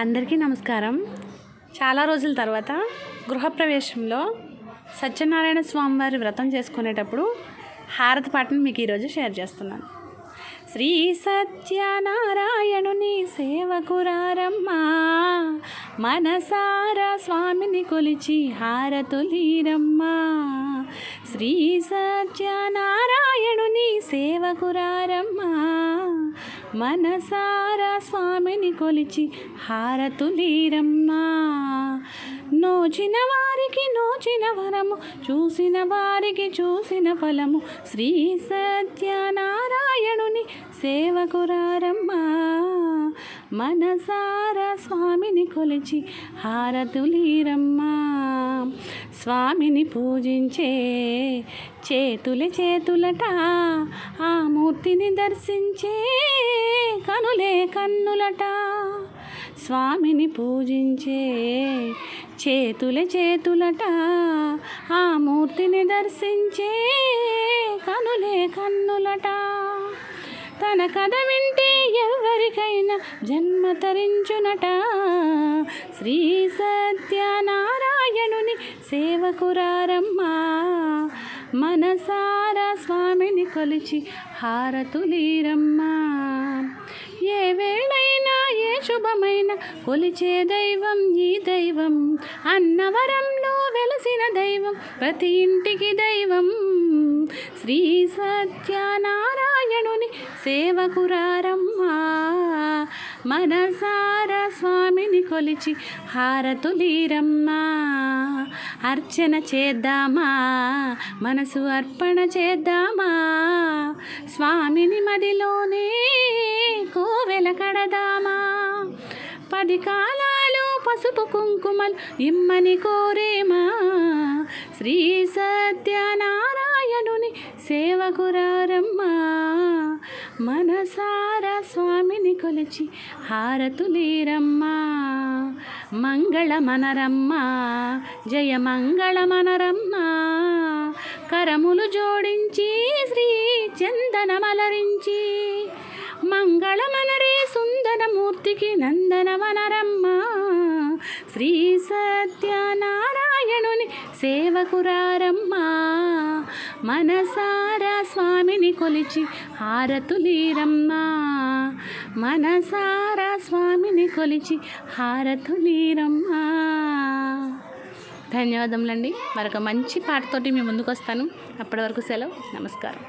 అందరికీ నమస్కారం. చాలా రోజుల తర్వాత గృహప్రవేశంలో సత్యనారాయణ స్వామివారి వ్రతం చేసుకునేటప్పుడు హారతి పాటను మీకు ఈరోజు షేర్ చేస్తున్నాను. శ్రీ సత్యనారాయణుని సేవకురారమ్మా, మనసారా స్వామిని కొలిచి హారతులీరమ్మా. శ్రీ సత్యనారాయణుని సేవకురారమ్మా, మనసారా స్వామిని కొలిచి హారతులీరమ్మా. నోచిన వారికి నోచిన వరము, చూసిన వారికి చూసిన ఫలము. శ్రీ సత్యనారాయణుని సేవకురారమ్మా, మనసారా స్వామిని కొలిచి హారతులీరమ్మా. స్వామిని పూజించే చేతులే చేతులట, ఆ మూర్తిని దర్శించే కనులే కన్నులట. స్వామిని పూజించే చేతులే చేతులట, ఆ మూర్తిని దర్శించే కనులే కన్నులట. తన కథ వింటే ఎవరికైనా జన్మ తరించునట. శ్రీ సత్యనారాయణుని సేవకురారమ్మా, మనసారా స్వామిని కొలిచి హారతులీరమ్మా. ఏ వేళైనా ఏ శుభమైన కొలిచే దైవం ఈ దైవం. అన్నవరంలో వెలసిన దైవం, ప్రతి ఇంటికి దైవం. శ్రీ సత్యనారాయణుని సేవకురారమ్మా, మనసారా స్వామిని కొలిచి హారతులీరమ్మా. అర్చన చేద్దామా, మనసు అర్పణ చేద్దామా. స్వామిని మదిలోనే కోవెల కడదామా. 10 కాలాలు పసుపు కుంకుమలు ఇమ్మని కోరేమా. శ్రీ సత్యనారాయణుని సేవకురారమ్మా, మనసారా స్వామిని కొలిచి హారతులీరమ్మా. మంగళమనరమ్మా, జయ మంగళమనరమ్మా. కరములు జోడించి శ్రీ చందనమలరించి, మంగళమనరే సుందరమూర్తికి నందనవనరమ్మా. శ్రీ సత్యనారాయణుని సేవకురారమ్మా, మనసారా స్వామిని కొలిచి హారతులీరమ్మా. మనసారా స్వామిని కొలిచి హారతులీరమ్మా. ధన్యవాదములండి. మరొక మంచి పాటతోటి మీ ముందుకు వస్తాను. అప్పటి వరకు సెలవు. నమస్కారం.